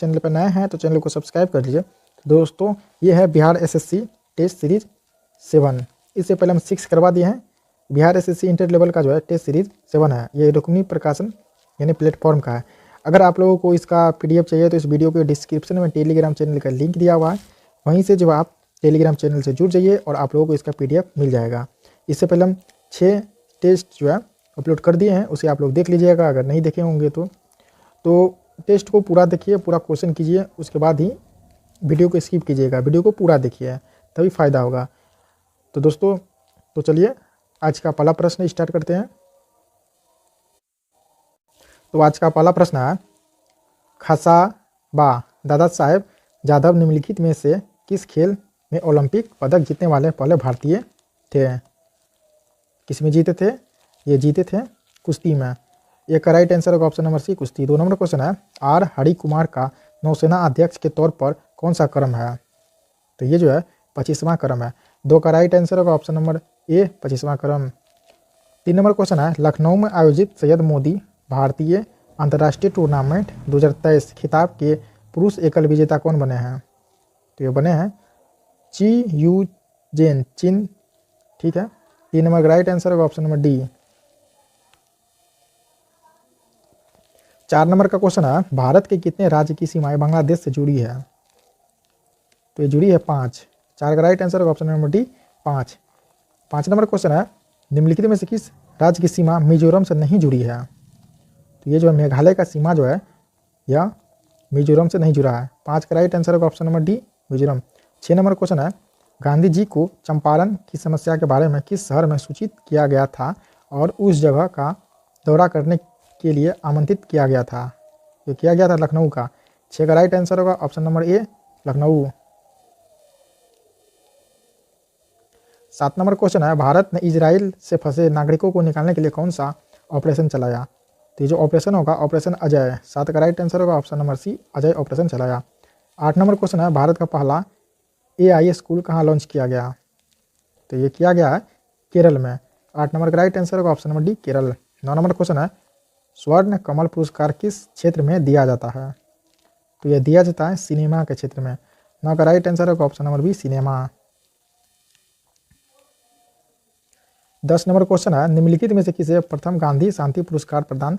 Channel पर नए हैं तो चैनल को सब्सक्राइब कर लीजिए। दोस्तों ये है बिहार एसएससी टेस्ट सीरीज 7। इससे पहले हम 6 करवा दिए हैं। बिहार एसएससी इंटर लेवल का जो है टेस्ट सीरीज 7 है। ये रुक्मिणी प्रकाशन यानी प्लेटफॉर्म का है। अगर आप लोगों को इसका पीडीएफ चाहिए तो इस वीडियो के डिस्क्रिप्शन में टेलीग्राम चैनल का लिंक दिया हुआ है, वहीं से जो आप टेलीग्राम चैनल से जुड़ जाइए और आप लोगों को इसका पीडीएफ मिल जाएगा। इससे पहले हम 6 टेस्ट जो है अपलोड कर दिए हैं, उसे आप लोग देख लीजिएगा अगर नहीं देखे होंगे तो टेस्ट को पूरा देखिए, पूरा क्वेश्चन कीजिए, उसके बाद ही वीडियो को स्किप कीजिएगा। वीडियो को पूरा देखिए तभी फ़ायदा होगा। तो दोस्तों तो चलिए आज का पहला प्रश्न स्टार्ट करते हैं। तो आज का पहला प्रश्न है, खसाबा दादा साहेब जाधव निम्नलिखित में से किस खेल में ओलंपिक पदक जीतने वाले पहले भारतीय थे? किस में जीते थे? ये जीते थे कुश्ती में। एक का राइट आंसर होगा ऑप्शन नंबर सी कुश्ती। 2 नंबर क्वेश्चन है, आर हरि कुमार का नौसेना अध्यक्ष के तौर पर कौन सा क्रम है? तो ये जो है 25वां क्रम है। 2 का राइट आंसर होगा ऑप्शन नंबर ए 25वां क्रम। 3 नंबर क्वेश्चन है, लखनऊ में आयोजित सैयद मोदी भारतीय अंतर्राष्ट्रीय टूर्नामेंट 2023 खिताब के पुरुष एकल विजेता कौन बने हैं? तो ये बने हैं ची यू जेन चिन। ठीक है। 3 नंबर का राइट आंसर होगा ऑप्शन नंबर डी। 4 नंबर का क्वेश्चन है, भारत के कितने राज्य की सीमाएं बांग्लादेश से जुड़ी है? तो ये जुड़ी है 5। 4 का राइट आंसर होगा option number D 5। 5 number question है, निम्नलिखित में से किस राज्य की सीमा मिजोरम से नहीं जुड़ी है? तो ये जो है मेघालय का सीमा जो है यह मिजोरम से नहीं जुड़ा है। 5 का राइट आंसर होगा option number D Mizoram. 6 number question है, गांधी जी को चंपारण की समस्या के बारे में किस शहर में सूचित किया गया था और उस जगह का दौरा करने के लिए आमंत्रित किया गया था? ये किया गया था लखनऊ का। 6 का राइट आंसर होगा ऑप्शन नंबर ए लखनऊ। 7 नंबर क्वेश्चन है, भारत ने इजराइल से फंसे नागरिकों को निकालने के लिए कौन सा ऑपरेशन चलाया? तो ये जो ऑपरेशन होगा ऑपरेशन अजय। 7 का राइट आंसर होगा option number C Ajay operation चलाया। 8 नंबर क्वेश्चन है, भारत का पहला AI स्कूल कहाँ लॉन्च किया गया? तो ये किया गया है केरल में। 8 नंबर का राइट आंसर होगा option number D Kerala. 9 number question है, स्वर्ण कमल पुरस्कार किस क्षेत्र में दिया जाता है? तो यह दिया जाता है सिनेमा के क्षेत्र में। 9 का राइट आंसर होगा option number B cinema. 10 number question है, निम्नलिखित में से किसे प्रथम गांधी शांति पुरस्कार प्रदान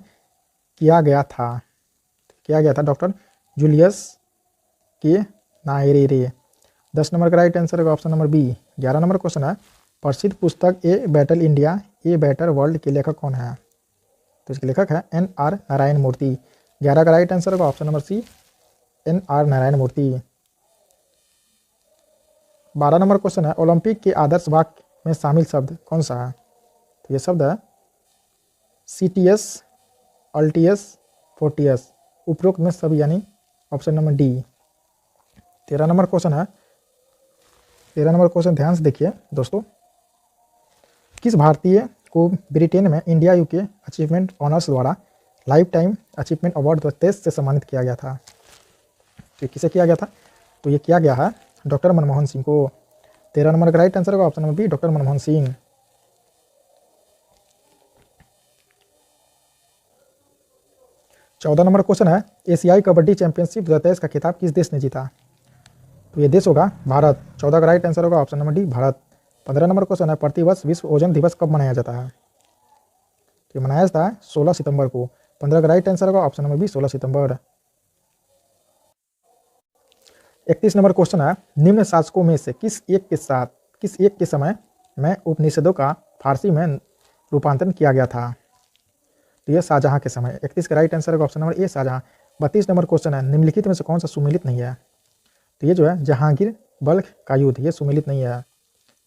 किया गया था? किया गया था doctor Julius K Nyerere. 10 number का राइट आंसर होगा option number B. 11 number question है, प्रसिद्ध पुस्तक a better India a better world के लेखक कौन है? तो इसके लेखक है NR नारायण मूर्ति। 11 का राइट आंसर होगा option number C NR Narayan Murthy. 12 number question है, ओलंपिक के आदर्श वाक्य में शामिल शब्द कौन सा है? तो ये शब्द है CTS अल्टीएस फोर्टियस। उपरोक्त में सब यानी option number D. 13 number question है, 13 नंबर क्वेश्चन ध्यान से देखिए दोस्तों, किस भारतीय को ब्रिटेन में इंडिया यूके अचीवमेंट ऑनर्स द्वारा लाइफ टाइम अचीवमेंट अवार्ड 2023 से सम्मानित किया गया था? तो किसे किया गया था? तो ये किया गया है डॉक्टर मनमोहन सिंह को। 13 नंबर का राइट आंसर होगा option number B doctor Manmohan Singh. 14 number question है, एशियाई कबड्डी चैंपियनशिप 2023 का खिताब किस देश ने जीता? तो ये देश होगा भारत। 14 का राइट आंसर होगा option number D Bharat. 15 number question है, प्रतिवर्ष विश्व ओजोन दिवस कब मनाया जाता है? तो ये मनाया जाता है 16 सितंबर को। 15 का राइट आंसर होगा ऑप्शन नंबर बी 16 सितंबर। 31 नंबर क्वेश्चन है, निम्न शासकों में से किस एक के समय में उपनिषदों का फारसी में रूपांतरण किया गया था? तो ये शाहजहां के समय। 31 का राइट आंसर होगा option number A Shahjahan. 32 number question है, निम्नलिखित में से कौन सा सुमेलित नहीं है? तो ये जो है जहांगीर बल्ख का युद्ध, ये सुमेलित नहीं है।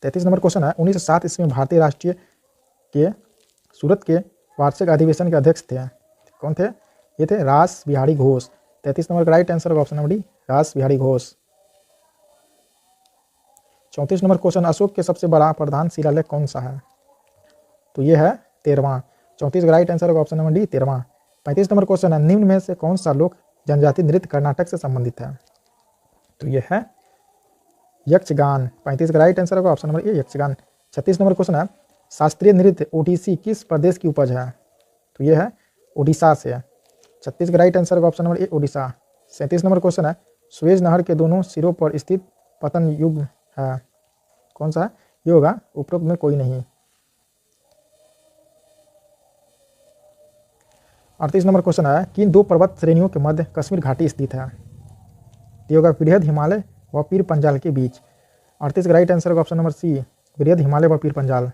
33 नंबर क्वेश्चन है, 1907 ईस्वी में भारतीय राष्ट्रीय के सूरत के वार्षिक अधिवेशन के अध्यक्ष थे कौन थे? ये थे रास बिहारी घोष। 33 नंबर का राइट आंसर होगा ऑप्शन नंबर डी रास बिहारी घोष। 34 नंबर क्वेश्चन, अशोक के सबसे बड़ा प्रधान शिलालेख कौन सा है? तो ये है 13वां। 34 का राइट आंसर होगा ऑप्शन नंबर डी 13वां। 35 नंबर क्वेश्चन है, निम्न में से कौन सा लोक जनजाति नृत्य कर्नाटक से संबंधित है? तो ये है यक्षगान। 35 का राइट आंसर होगा ऑप्शन नंबर ए यक्षगान। 36 नंबर क्वेश्चन है, शास्त्रीय नृत्य ओडिसी किस प्रदेश की उपज है? तो ये है उड़ीसा से। 36 का राइट आंसर होगा ऑप्शन नंबर ए उड़ीसा। 37 नंबर क्वेश्चन है, सुएज नहर के दोनों सिरों पर स्थित पतन युग है, कौन सा है? ये होगा उपरोक्त में कोई नहीं। 38 नंबर क्वेश्चन है, किन दो पर्वत श्रेणियों के मध्य कश्मीर घाटी स्थित है? ये होगा बृहद हिमालय व पीर पंजाल के बीच। 38 का राइट आंसर होगा ऑप्शन नंबर सी, बृहद हिमालय व पीर पंजाल।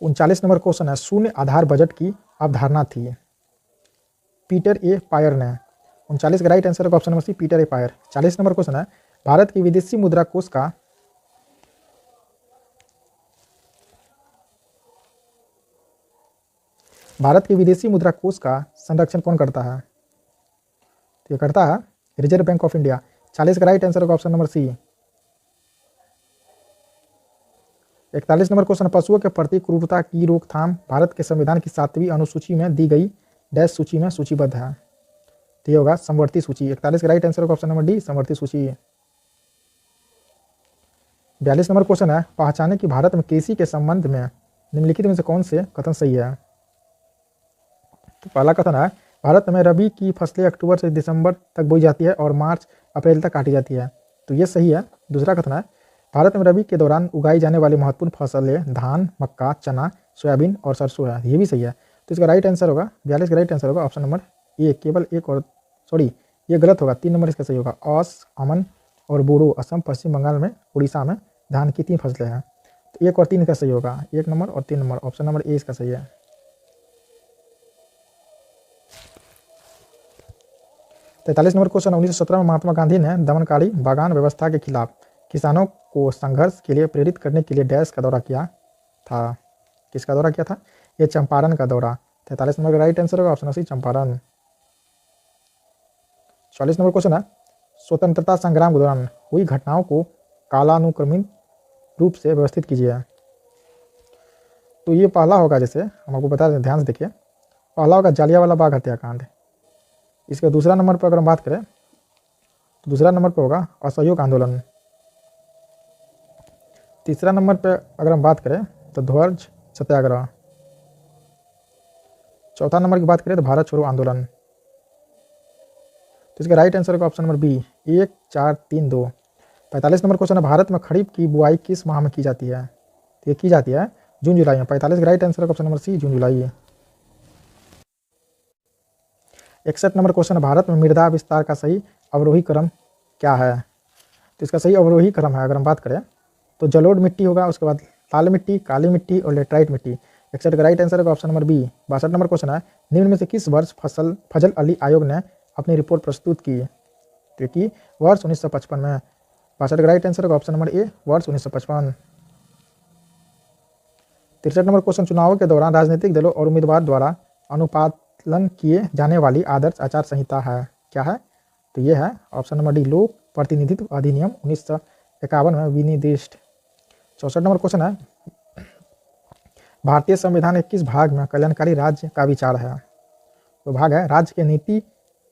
39 नंबर क्वेश्चन है, शून्य आधार बजट की अवधारणा थी? पीटर ए पायर ने। 39 का राइट आंसर होगा ऑप्शन नंबर सी, पीटर ए पायर। 40 नंबर क्वेश्चन है, भारत की विदेशी मुद्रा कोष का संरक्षण कौन करता है? तो ये करता है रिजर्व बैंक ऑफ इंडिया। 40 का राइट आंसर होगा option number C. 41 number question, पशुओं के प्रति क्रूरता की रोकथाम भारत के संविधान की 7वीं अनुसूची में दी गई डैश सूची में सूचीबद्ध है? तो ये होगा समवर्ती सूची। 41 का राइट आंसर होगा ऑप्शन नंबर डी, समवर्ती सूची। 42 नंबर क्वेश्चन है, पहचाने कि भारत में कृषि के संबंध में निम्नलिखित में से कौन से कथन सही है? तो पहला कथन है, भारत में रबी की फसलें अक्टूबर से दिसंबर तक बोई जाती है और मार्च अप्रैल तक काटी जाती है, तो ये सही है। दूसरा कथन है, भारत में रबी के दौरान उगाई जाने वाली महत्वपूर्ण फसलें धान, मक्का, चना, सोयाबीन और सरसों है, ये भी सही है। तो इसका राइट आंसर होगा 42 का राइट आंसर होगा ऑप्शन नंबर ए, केवल एक और सॉरी ये गलत होगा, 3 नंबर इसका सही होगा। औस, अमन और बोडो असम, पश्चिम बंगाल में, उड़ीसा में धान की 3 फसलें हैं, तो 1 और 3 का सही होगा, 1 नंबर और 3 नंबर, ऑप्शन नंबर ए इसका सही है। 43 नंबर क्वेश्चन, 1917 में महात्मा गांधी ने दमनकारी बागान व्यवस्था के खिलाफ किसानों को संघर्ष के लिए प्रेरित करने के लिए डैश का दौरा किया था? किसका दौरा किया था? ये चंपारण का दौरा। 43 नंबर का राइट आंसर होगा option C, Champaran. 44 number question है, स्वतंत्रता संग्राम के दौरान हुई घटनाओं को कालानुक्रमिक रूप से व्यवस्थित कीजिए। तो ये पहला होगा, जैसे हम आपको बता दें, ध्यान से देखिए, पहला होगा जालियांवाला बाग हत्याकांड। इसके दूसरा नंबर पर अगर हम बात करें तो दूसरा नंबर पर होगा असहयोग आंदोलन। तीसरा नंबर पर अगर हम बात करें तो ध्वज सत्याग्रह। चौथा नंबर की बात करें तो भारत छोड़ो आंदोलन। तो इसका राइट आंसर होगा option number B, 1 4 3 2। 45 number question है, भारत में खरीफ की बुआई किस माह में की जाती है? तो ये की जाती है जून जुलाई में। 45 का राइट आंसर होगा ऑप्शन नंबर सी, जून जुलाई। 61 नंबर क्वेश्चन है, भारत में मृदा विस्तार का सही अवरोही क्रम क्या है? तो इसका सही अवरोही क्रम है, अगर हम बात करें तो जलोढ़ मिट्टी होगा, उसके बाद लाल मिट्टी, काली मिट्टी और लेटराइट मिट्टी। 61 का राइट आंसर होगा option number B. 62 number question है, निम्न में से किस वर्ष फजल अली आयोग ने अपनी रिपोर्ट प्रस्तुत की? तो कि वर्ष 1955 में। 62 का राइट आंसर होगा ऑप्शन नंबर ए, वर्ष 1955। 63 नंबर क्वेश्चन, चुनावों के दौरान राजनीतिक दलों और उम्मीदवार द्वारा अनुपालन किए जाने वाली आदर्श आचार संहिता है, क्या है? तो ये है ऑप्शन नंबर डी, लोक प्रतिनिधित्व अधिनियम 1951 में विनिर्दिष्ट। 64 नंबर क्वेश्चन है, भारतीय संविधान के किस भाग में कल्याणकारी राज्य का विचार है? तो भाग है राज्य के नीति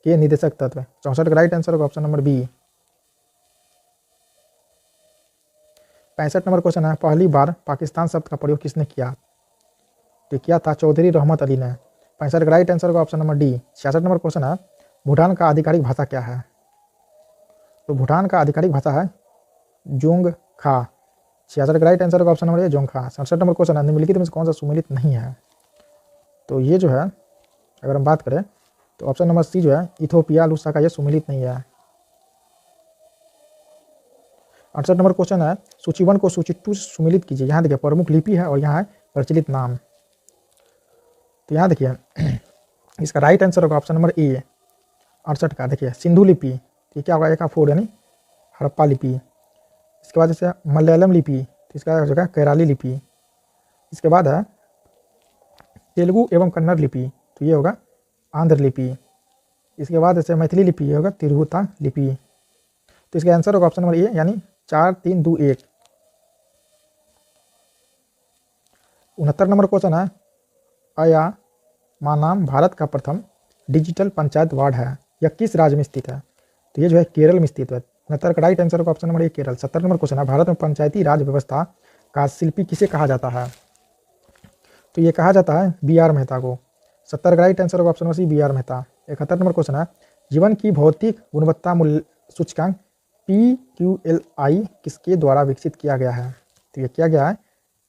के निर्देशक तत्व। 64 का राइट आंसर होगा option number B. 65 number question है, पहली बार पाकिस्तान शब्द का प्रयोग किसने किया? तो किया था चौधरी रहमत अली ने। 65 का राइट आंसर होगा option number D. 66 number question है, भूटान का आधिकारिक भाषा क्या है? तो भूटान का आधिकारिक भाषा है जोंगखा। 66 का राइट आंसर होगा ऑप्शन नंबर ए, जोंगखा। 67 नंबर क्वेश्चन है, निम्नलिखित में से कौन सा सुमेलित नहीं है? तो ये जो है अगर हम बात करें तो ऑप्शन नंबर सी जो है इथोपिया लूसा का, ये सुमेलित नहीं है। 68 नंबर क्वेश्चन है, सूची 1 को सूची 2 से सुमेलित कीजिए। यहाँ देखिए प्रमुख लिपि है और यहाँ है प्रचलित नाम। तो यहाँ देखिए इसका राइट आंसर होगा ऑप्शन नंबर ए, 68 का। देखिए सिंधु लिपि, तो क्या होगा, एक 4 यानी हड़प्पा लिपि। इसके बाद जैसे मलयालम लिपि, तो इसका जगह केराली लिपि। इसके बाद है तेलुगु एवं कन्नड़ लिपि, तो ये होगा आंध्र लिपि। इसके बाद जैसे मैथिली लिपि, ये होगा तिरहुता लिपि। तो इसका आंसर होगा ऑप्शन नंबर ए, यानी 4 3 2 1। 69 नंबर क्वेश्चन है, अया मानाम भारत का प्रथम डिजिटल पंचायत वार्ड है, यह किस राज्य में स्थित है? तो ये जो है केरल में स्थित है। 69 का राइट आंसर होगा ऑप्शन नंबर ए, केरल। 70 नंबर क्वेश्चन है, भारत में पंचायती राज व्यवस्था का शिल्पी किसे कहा जाता है? तो ये कहा जाता है बी आर मेहता को। 70 का राइट आंसर होगा option number C B R Mehta. 71 number question है, जीवन की भौतिक गुणवत्ता मूल्य सूचकांक PQLI किसके द्वारा विकसित किया गया है? तो ये किया गया है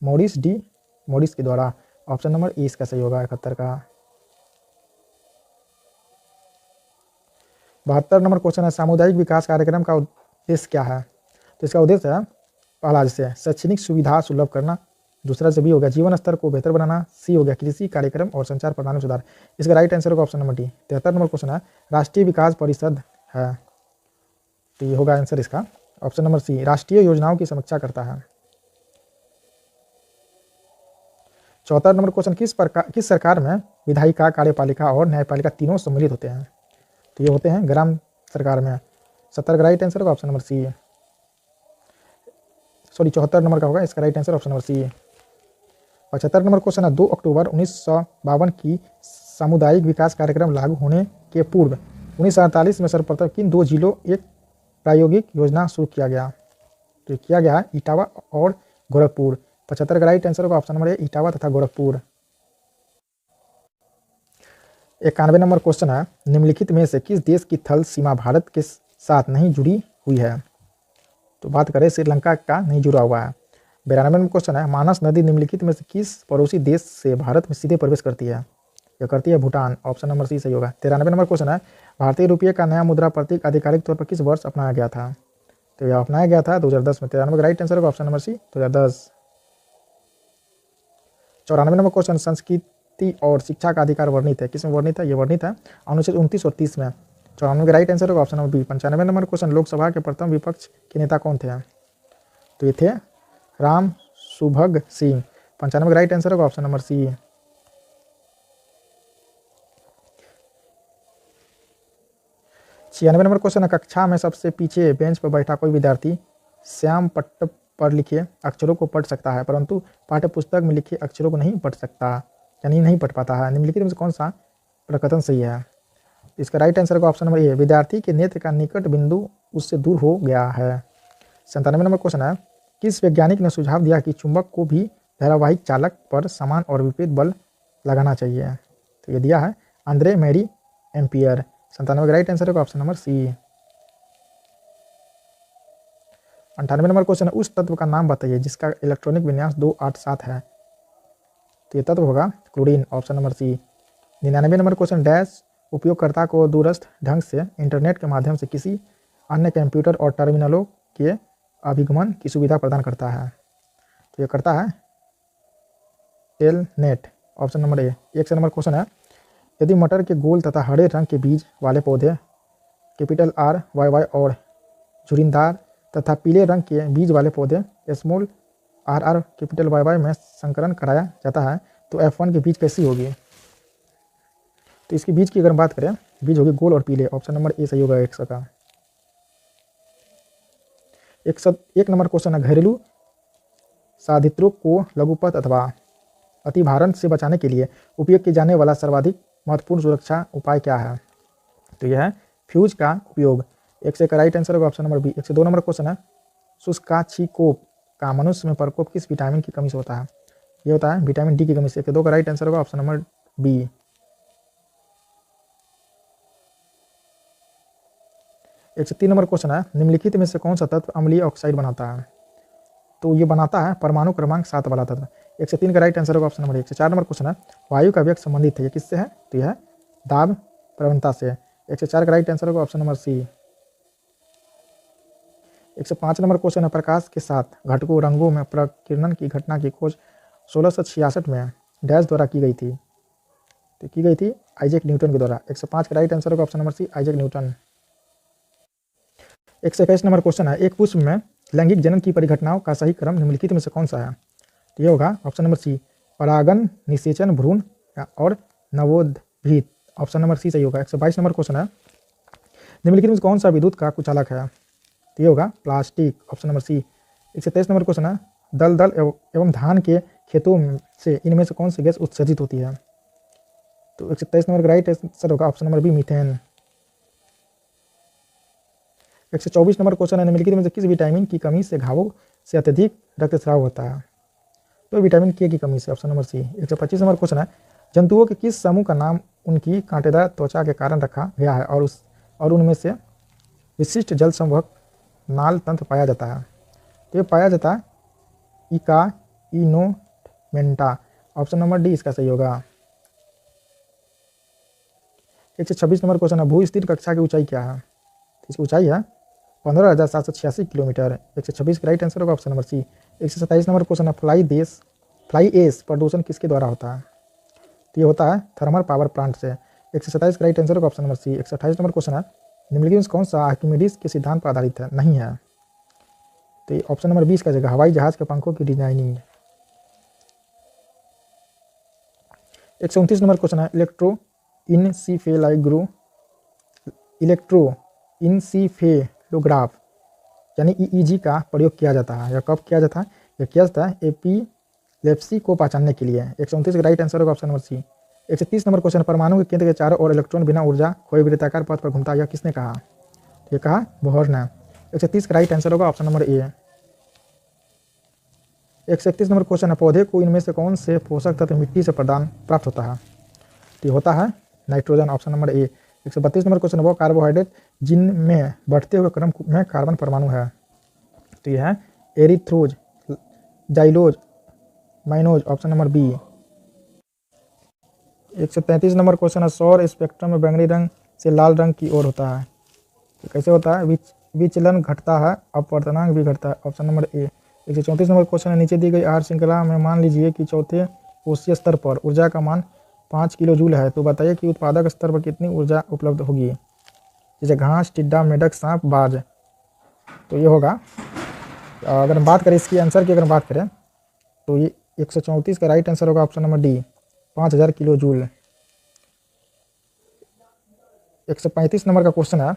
मॉरिस के द्वारा। ऑप्शन नंबर ए इसका सही होगा 71 का। 72 नंबर क्वेश्चन है, सामुदायिक विकास कार्यक्रम का उद्देश्य क्या है? तो इसका उद्देश्य है पहला जैसे शैक्षणिक सुविधा सुलभ करना, दूसरा से बी हो गया जीवन स्तर को बेहतर बनाना, सी हो गया कृषि कार्यक्रम और संचार प्रणाली में सुधार। इसका राइट आंसर होगा option number D. 73 number question है, राष्ट्रीय विकास परिषद है, तो ये होगा आंसर इसका ऑप्शन नंबर सी, राष्ट्रीय योजनाओं की समीक्षा करता है। 74 नंबर क्वेश्चन, किस सरकार में विधायिका, कार्यपालिका और न्यायपालिका तीनों सम्मिलित होते हैं? तो ये होते हैं ग्राम सरकार में। 70 का राइट आंसर होगा option number C, sorry 74 number का होगा इसका right answer option number C. 75 number question है, 2 अक्टूबर 1952 की सामुदायिक विकास कार्यक्रम लागू होने के पूर्व 1948 में सर्वप्रथम किन 2 जिलों एक प्रायोगिक योजना शुरू किया गया? तो किया गया है इटावा और गोरखपुर। 75 का राइट आंसर होगा ऑप्शन नंबर ए इटावा तथा गोरखपुर। 91 नंबर क्वेश्चन है, निम्नलिखित में से किस देश की थल सीमा भारत के साथ नहीं जुड़ी हुई है? तो बात करें श्रीलंका का नहीं जुड़ा हुआ है। 92 नंबर क्वेश्चन है, मानस नदी निम्नलिखित में से किस पड़ोसी देश से भारत में सीधे प्रवेश करती है? यह करती है भूटान। ऑप्शन नंबर सी सही होगा। 93 नंबर क्वेश्चन है, भारतीय रुपये का नया मुद्रा प्रतीक आधिकारिक तौर पर किस वर्ष अपनाया गया था? तो यह अपनाया गया था 2010 में। 93 का राइट आंसर होगा option number C 2010। 94 number question, संस्कृति और शिक्षा का अधिकार वर्णित है, किस में वर्णित है? ये वर्णित है अनुच्छेद 29 और 30 में। 94 का राइट आंसर होगा option number B. 95 number question, Lok Sabha के प्रथम विपक्ष के नेता कौन थे? तो ये थे राम सुभग सिंह। 95 का राइट आंसर होगा option number C. 96 number question है, कक्षा में सबसे पीछे बेंच पर बैठा कोई विद्यार्थी श्याम पट्ट पर लिखे अक्षरों को पढ़ सकता है, परंतु पाठ्य पुस्तक में लिखे अक्षरों को नहीं पढ़ सकता, यानी नहीं पढ़ पाता है। निम्नलिखित में से कौन सा प्रकथन सही है? इसका राइट आंसर होगा ऑप्शन नंबर ए, विद्यार्थी के नेत्र का निकट बिंदु उससे दूर हो गया है। 97 नंबर क्वेश्चन है, किस वैज्ञानिक ने सुझाव दिया कि चुंबक को भी धारावाहिक चालक पर समान और विपरीत बल लगाना चाहिए? तो ये दिया है आंद्रे मैरी एम्पियर। 97 का राइट आंसर होगा option number C. 98 number question है, उस तत्व का नाम बताइए जिसका इलेक्ट्रॉनिक विन्यास 287 है। तो ये तत्व होगा chlorine. Option number C. 99 number question, dash उपयोगकर्ता को दूरस्थ ढंग से इंटरनेट के माध्यम से किसी अन्य कंप्यूटर और टर्मिनलों के अभिगमन की सुविधा प्रदान करता है? तो ये करता है टेलनेट। ऑप्शन नंबर ए। 100 नंबर क्वेश्चन है, यदि मटर के गोल तथा हरे रंग के बीज वाले पौधे कैपिटल आर वाई वाई और झुर्रीदार तथा पीले रंग के बीज वाले पौधे small R R capital Y Y में संकरण कराया जाता है, तो F1 की बीज कैसी होगी? तो इसकी बीज की अगर बात करें, बीज होगी गोल और पीले। ऑप्शन नंबर ए सही होगा 100 का। 101 नंबर क्वेश्चन है, घरेलू साधित्रों को लघुपथ अथवा अतिभारण से बचाने के लिए उपयोग किए जाने वाला सर्वाधिक महत्वपूर्ण सुरक्षा उपाय क्या है? तो यह है फ्यूज का उपयोग। 100 का राइट आंसर होगा option number B. 102 number question है, शुष्काछिकोप का मनुष्य में प्रकोप किस विटामिन की कमी से होता है? ये होता है विटामिन डी की कमी से। 102 का राइट आंसर होगा option number B. 103 number question है, निम्नलिखित में से कौन सा तत्व अम्लीय ऑक्साइड बनाता है? तो ये बनाता है परमाणु क्रमांक 7 वाला तत्व। 103 का राइट आंसर होगा ऑप्शन नंबर 104 नंबर क्वेश्चन है, वायु का वेग संबंधित है, ये किससे है? तो यह है दाब प्रवणता से। 104 का राइट आंसर होगा option number C. 105 number question है, प्रकाश के साथ घटकों रंगों में प्रकीर्णन की घटना की खोज 1666 में डैश द्वारा की गई थी? तो की गई थी आइजैक न्यूटन के द्वारा। 105 का राइट आंसर होगा option number C Isaac Newton. 121 number question है, एक पुष्प में लैंगिक जनन की परिघटनाओं का सही क्रम निम्नलिखित में से कौन सा है? तो ये होगा ऑप्शन नंबर सी परागन, निषेचन, भ्रूण और नवोद्भीत। ऑप्शन नंबर सी सही होगा। 122 नंबर क्वेश्चन है, निम्नलिखित में से कौन सा विद्युत का कुचालक है? तो ये होगा plastic. Option number C. 123 number question है, दलदल एवं धान के खेतों से इनमें से कौन सी गैस उत्सर्जित होती है? तो 123 नंबर का राइट आंसर होगा option number B methane. 124 number question है, निम्नलिखित में से किस विटामिन की कमी से घावों से अत्यधिक रक्तस्राव होता है? तो विटामिन के की कमी से, option number C. 125 number question है, जंतुओं के किस समूह का नाम उनकी कांटेदार त्वचा के कारण रखा गया है और उनमें से विशिष्ट जल संवहक नाल तंत्र पाया जाता है? तो ये पाया जाता है इका इनोमेंटा, ऑप्शन नंबर डी इसका सही होगा। 126 नंबर क्वेश्चन है, भू स्थिर कक्षा की ऊंचाई क्या है? इसकी ऊंचाई है 15,786 किलोमीटर। 126 का राइट आंसर होगा option number C. 127 number question है, फ्लाई एश प्रदूषण किसके द्वारा होता है? तो ये होता है थर्मल पावर प्लांट से। 127 का राइट आंसर होगा option number C. 128 number question है, निम्नलिखित में कौन सा आर्किमिडीज के सिद्धांत पर आधारित है? नहीं है, तो ये ऑप्शन नंबर 20 का जगह, हवाई जहाज के पंखों की डिजाइनिंग। 129 नंबर क्वेश्चन है, इलेक्ट्रोइनसीफेलोग्राफ यानी ईईजी का प्रयोग किया जाता है या कब किया जाता है? यह किया जाता है एपिलेप्सी को पहचानने के लिए। 129 का राइट आंसर होगा option number C. 130 number question, परमाणु के केंद्र के चारों ओर इलेक्ट्रॉन बिना ऊर्जा खोए वृत्ताकार पथ पर घूमता है, यह किसने कहा? ये कहा बोहर ने। 130 का राइट आंसर होगा ऑप्शन नंबर ए। 131 नंबर क्वेश्चन है, पौधे को इनमें से कौन से पोषक तत्व मिट्टी से प्रदान प्राप्त होता है? तो ये होता है नाइट्रोजन, ऑप्शन नंबर ए। 132 नंबर क्वेश्चन है, वो कार्बोहाइड्रेट जिनमें बढ़ते हुए क्रम में कार्बन परमाणु है? तो यह है erythrose, xylose, mannose, option number B. 133 number question है, सौर स्पेक्ट्रम में बैंगनी रंग से लाल रंग की ओर होता है, तो कैसे होता है? विचलन घटता है, अपवर्तनांक भी घटता है, ऑप्शन नंबर ए। 134 नंबर क्वेश्चन है, नीचे दी गई आहार श्रृंखला में मान लीजिए कि चौथे कोशीय स्तर पर ऊर्जा का मान 5 किलो जूल है, तो बताइए कि उत्पादक स्तर पर कितनी ऊर्जा उपलब्ध होगी? जैसे घास, टिड्डा, मेढक, सांप, बाज, तो ये होगा, अगर हम बात करें इसकी आंसर की, अगर हम बात करें तो ये 134 का राइट आंसर होगा option number D, 5000 kilo joule. 135 number का क्वेश्चन है,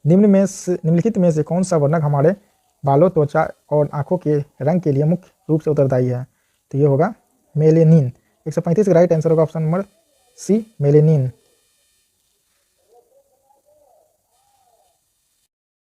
निम्नलिखित में से कौन सा वर्णक हमारे बालों, त्वचा और आंखों के रंग के लिए मुख्य रूप से उत्तरदायी है? तो ये होगा मेलेनिन। 135 का राइट आंसर होगा ऑप्शन नंबर सी, मेलेनिन।